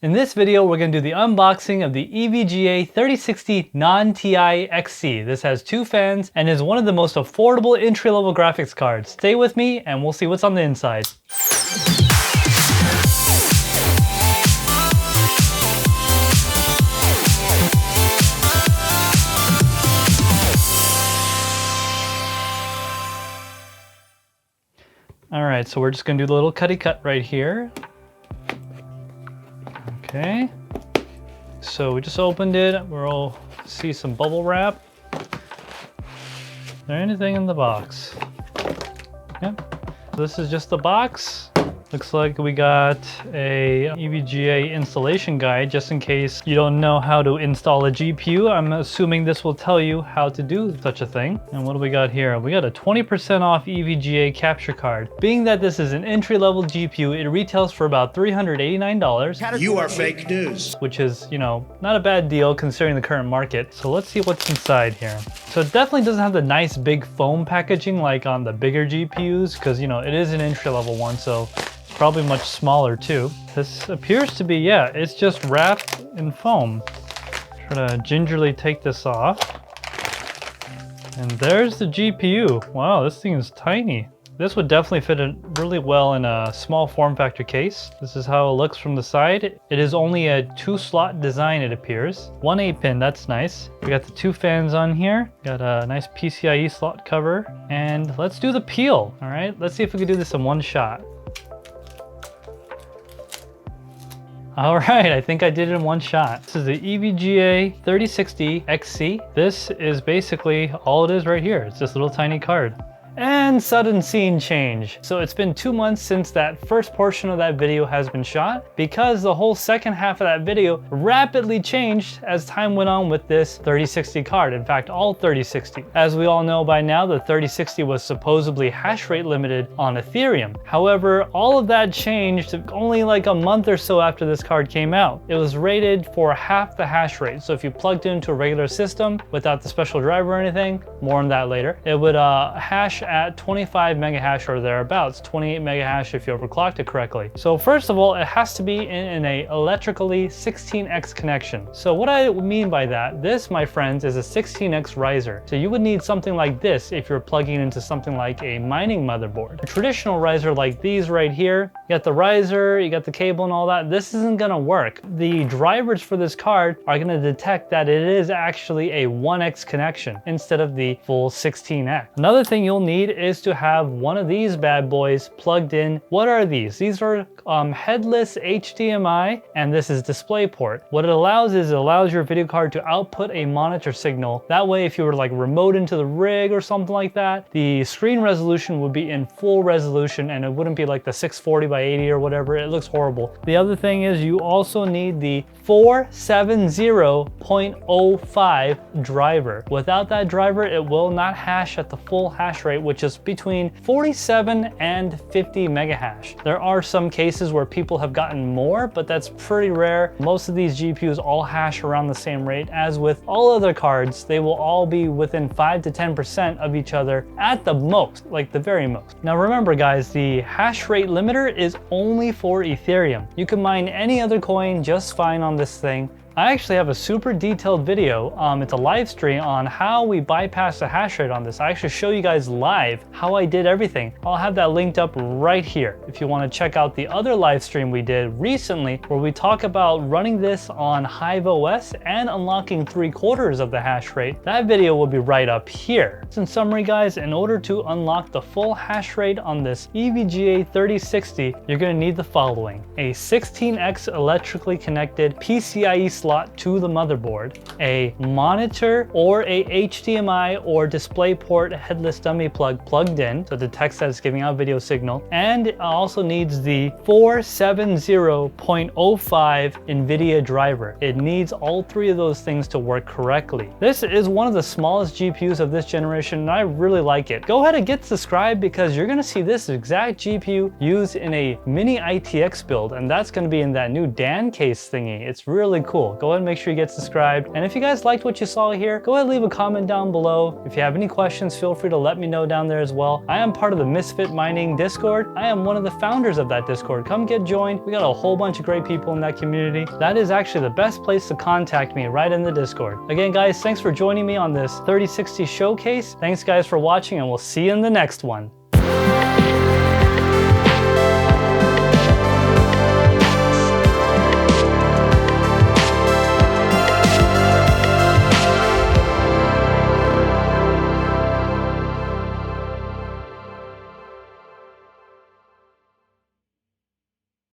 In this video, we're going to do the unboxing of the EVGA 3060 non-TI XC. This has 2 fans and is one of the most affordable entry-level graphics cards. Stay with me and we'll see what's on the inside. Alright, so we're just going to do the little cutty cut right here. Okay, so we just opened it. We'll see some bubble wrap. Is there anything in the box? Yep. So this is just the box. Looks like we got a EVGA installation guide just in case you don't know how to install a GPU. I'm assuming this will tell you how to do such a thing. And what do we got here? We got a 20% off EVGA capture card. Being that this is an entry-level GPU, it retails for about $389. You are fake news. Which is, you know, not a bad deal considering the current market. So let's see what's inside here. So it definitely doesn't have the nice big foam packaging like on the bigger GPUs because, you know, it is an entry-level one, so probably much smaller too. This appears to be, yeah, it's just wrapped in foam. Try to gingerly take this off. And there's the GPU. Wow, this thing is tiny. This would definitely fit in really well in a small form factor case. This is how it looks from the side. It is only a 2-slot design, it appears. 1 8-pin, that's nice. We got the 2 fans on here. Got a nice PCIe slot cover. And let's do the peel, all right? Let's see if we can do this in one shot. All right, I think I did it in one shot. This is the EVGA 3060 XC. This is basically all it is right here. It's this little tiny card. And sudden scene change. So it's been 2 months since that first portion of that video has been shot because the whole second half of that video rapidly changed as time went on with this 3060 card. In fact, all 3060. As we all know by now, the 3060 was supposedly hash rate limited on Ethereum. However, all of that changed only like a month or so after this card came out. It was rated for half the hash rate. So if you plugged it into a regular system without the special driver or anything, more on that later, it would hash at 25 mega hash or thereabouts, 28 mega hash if you overclocked it correctly. So first of all, it has to be in a electrically 16x connection. So what I mean by that, this, my friends, is a 16x riser. So you would need something like this if you're plugging into something like a mining motherboard. A traditional riser like these right here, you got the riser, you got the cable and all that, this isn't gonna work. The drivers for this card are gonna detect that it is actually a 1x connection instead of the full 16x. Another thing you'll need is to have one of these bad boys plugged in. What are these? These are headless HDMI, and this is DisplayPort. What it allows is it allows your video card to output a monitor signal. That way, if you were like remote into the rig or something like that, the screen resolution would be in full resolution and it wouldn't be like the 640 by 80 or whatever. It looks horrible. The other thing is you also need the 470.05 driver. Without that driver, it will not hash at the full hash rate, which is between 47 and 50 mega hash. There are some cases where people have gotten more, but that's pretty rare. Most of these GPUs all hash around the same rate. As with all other cards, they will all be within 5 to 10% of each other at the most, like the very most. Now remember guys, the hash rate limiter is only for Ethereum. You can mine any other coin just fine on this thing. I actually have a super detailed video, it's a live stream on how we bypass the hash rate on this. I actually show you guys live how I did everything. I'll have that linked up right here if you want to check out the other live stream we did recently where we talk about running this on Hive OS and unlocking 3/4 of the hash rate. That video will be right up here. So in summary guys, in order to unlock the full hash rate on this EVGA 3060, you're going to need the following: a 16x electrically connected PCIe slot to the motherboard, a monitor or a HDMI or DisplayPort headless dummy plug plugged in so it detects that it's giving out video signal, and it also needs the 470.05 NVIDIA driver. It needs all 3 of those things to work correctly. This is one of the smallest GPUs of this generation and I really like it. Go ahead and get subscribed because you're going to see this exact GPU used in a mini ITX build, and that's going to be in that new Dan case thingy. It's really cool. cool. Go ahead and make sure you get subscribed. And if you guys liked what you saw here, go ahead and leave a comment down below. If you have any questions, feel free to let me know down there as well. I am part of the Misfit Mining Discord. I am one of the founders of that Discord. Come get joined. We got a whole bunch of great people in that community. That is actually the best place to contact me, right in the Discord. Again, guys, thanks for joining me on this 3060 showcase. Thanks guys for watching, and we'll see you in the next one.